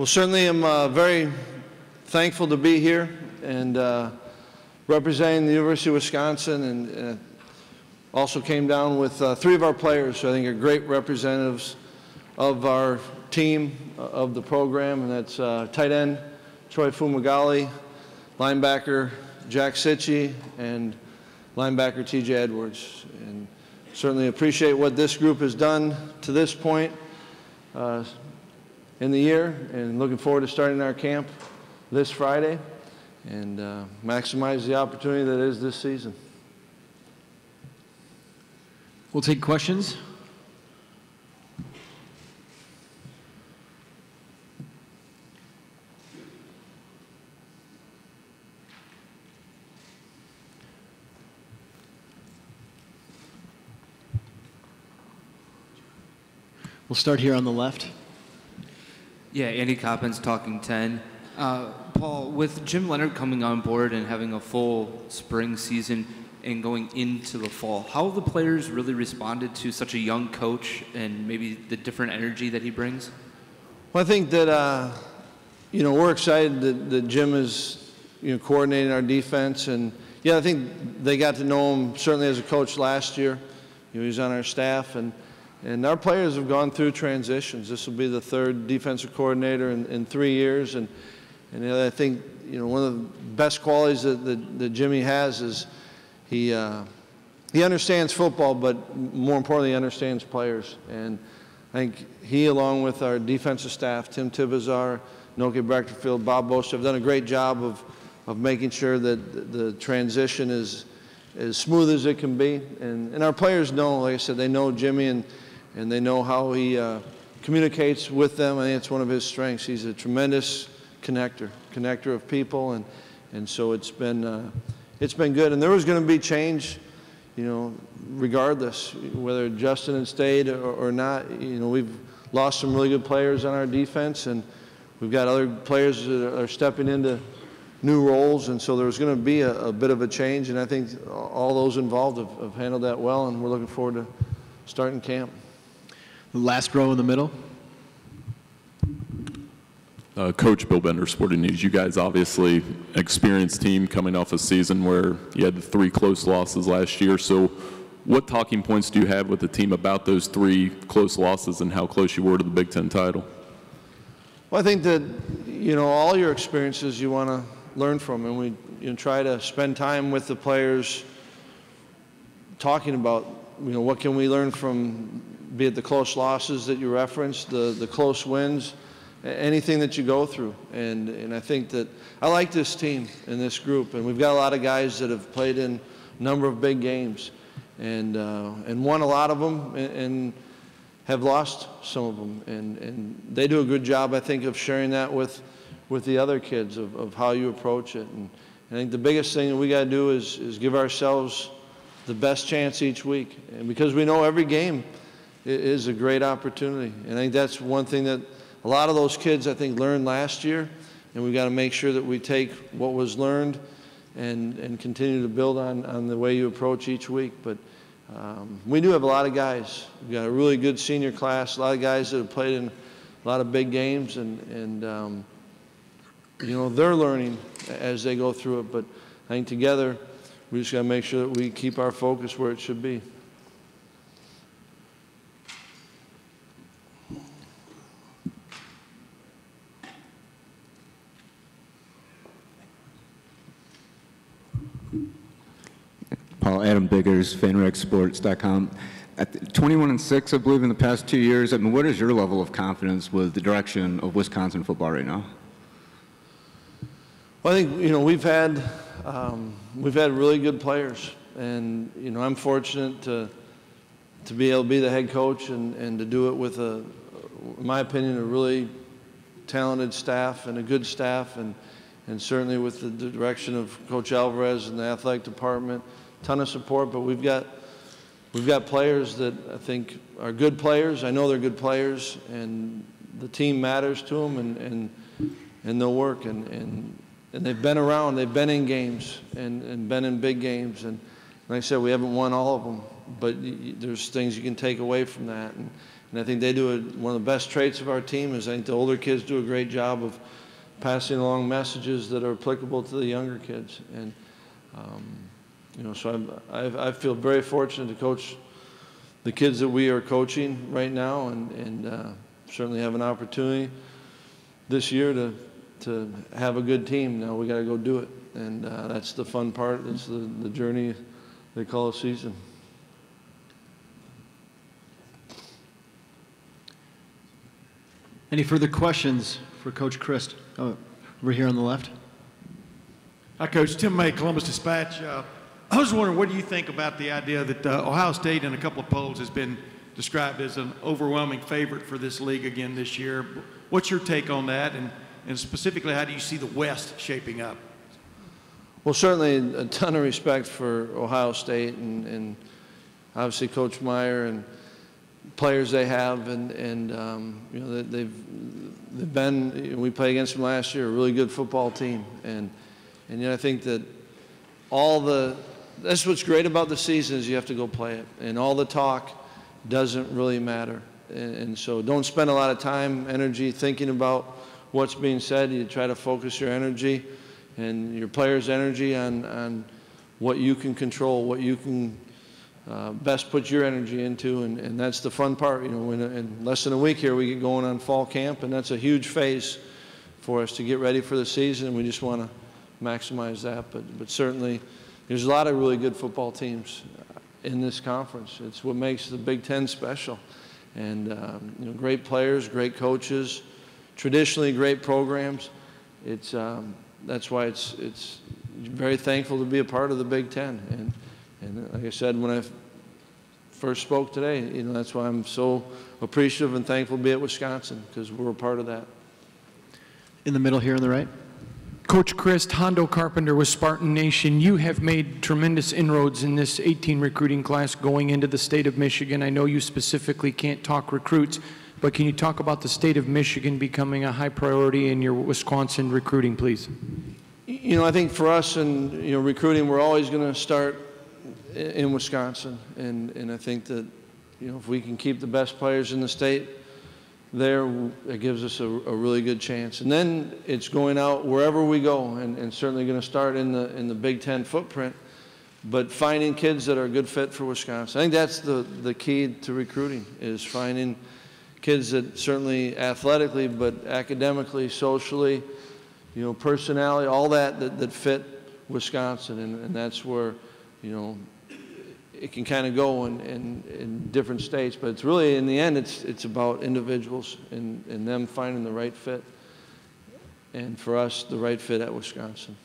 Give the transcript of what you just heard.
Well, certainly I'm very thankful to be here and representing the University of Wisconsin, and also came down with 3 of our players who I think are great representatives of our team, of the program, and that's tight end Troy Fumagalli, linebacker Jack Sitchie, and linebacker TJ Edwards. And certainly appreciate what this group has done to this point in the year, and looking forward to starting our camp this Friday and maximize the opportunity that is this season. We'll take questions. We'll start here on the left. Yeah, Andy Coppins, Talking 10. Paul, with Jim Leonard coming on board and having a full spring season and going into the fall, how have the players really responded to such a young coach and maybe the different energy that he brings? Well, I think that, we're excited that Jim is, coordinating our defense. And, yeah, I think they got to know him certainly as a coach last year. He was on our staff. And our players have gone through transitions. This will be the 3rd defensive coordinator in 3 years. And I think, one of the best qualities that Jimmy has is he understands football, but more importantly, he understands players. And I think he, along with our defensive staff, Tim Tibazar, Noke Brechterfield, Bob Bosch, have done a great job of making sure that the transition is as smooth as it can be. And our players know, like I said, they know Jimmy and they know how he communicates with them. I think it's one of his strengths. He's a tremendous connector of people, and so it's been good. And there was going to be change, regardless whether Justin had stayed or not. We've lost some really good players on our defense, and we've got other players that are stepping into new roles, and so there's going to be a bit of a change. And I think all those involved have handled that well, and we're looking forward to starting camp. The last row in the middle. Coach Bill Bender, Sporting News. You guys obviously experienced team coming off a season where you had the 3 close losses last year. So what talking points do you have with the team about those 3 close losses and how close you were to the Big Ten title? Well, I think that, all your experiences you want to learn from, and we try to spend time with the players talking about, what can we learn from, be it the close losses that you referenced, the close wins, anything that you go through. And I think that I like this team and this group, and we've got a lot of guys that have played in a number of big games and won a lot of them and have lost some of them. And they do a good job, I think, of sharing that with the other kids of how you approach it. And I think the biggest thing that we got to do is give ourselves the best chance each week. And because we know every game is a great opportunity. And I think that's one thing that a lot of those kids, I think, learned last year, and we've got to make sure that we take what was learned and continue to build on the way you approach each week. But we do have a lot of guys. We've got a really good senior class, a lot of guys that have played in a lot of big games, and they're learning as they go through it. But I think together, we just got to make sure that we keep our focus where it should be. Paul, Adam Biggers, FanRagSports.com. At 21-6, I believe, in the past 2 years. I mean, what is your level of confidence with the direction of Wisconsin football right now? Well, I think we've had really good players, and I'm fortunate to be able to be the head coach and to do it with in my opinion, a really talented staff and a good staff, and certainly with the direction of Coach Alvarez and the athletic department. Ton of support, but we've got players that I think are good players. I know they're good players, and the team matters to them, and they'll work, and they've been around, they've been in games and been in big games, and like I said, we haven't won all of them, but there's things you can take away from that, And I think they do one of the best traits of our team is I think the older kids do a great job of passing along messages that are applicable to the younger kids. And, so I feel very fortunate to coach the kids that we are coaching right now, and certainly have an opportunity this year to have a good team. Now we got to go do it, and that's the fun part. It's the journey they call a season. Any further questions for Coach Chryst? Oh, over here on the left. Hi, Coach. Tim May, Columbus Dispatch. I was wondering, what do you think about the idea that Ohio State in a couple of polls has been described as an overwhelming favorite for this league again this year? What's your take on that? And specifically, how do you see the West shaping up? Well, certainly a ton of respect for Ohio State and obviously Coach Meyer and players they have, and they've been. We played against them last year, a really good football team, and I think that that's what's great about the season is you have to go play it, and all the talk doesn't really matter, and so don't spend a lot of time, energy thinking about what's being said. You try to focus your energy and your players' energy on what you can control, what you can best put your energy into, and that's the fun part. In less than a week here, we get going on fall camp, and that's a huge phase for us to get ready for the season, and we just want to maximize that. But certainly, there's a lot of really good football teams in this conference. It's what makes the Big Ten special, and great players, great coaches, traditionally great programs. That's why it's very thankful to be a part of the Big Ten, and like I said when I first spoke today, that's why I'm so appreciative and thankful to be at Wisconsin, because we're a part of that. In the middle here on the right. Coach Chryst, Hondo Carpenter with Spartan Nation. You have made tremendous inroads in this 18 recruiting class going into the state of Michigan. I know you specifically can't talk recruits, but can you talk about the state of Michigan becoming a high priority in your Wisconsin recruiting, please? I think for us in recruiting, we're always going to start in Wisconsin, and I think that if we can keep the best players in the state there, it gives us a really good chance. And then it's going out wherever we go, and certainly going to start in the Big Ten footprint, but finding kids that are a good fit for Wisconsin. I think that's the key to recruiting, is finding kids that certainly athletically, but academically, socially, personality, all that fit Wisconsin, and that's where it can kind of go in different states, but it's really, in the end, it's about individuals and them finding the right fit, and for us, the right fit at Wisconsin.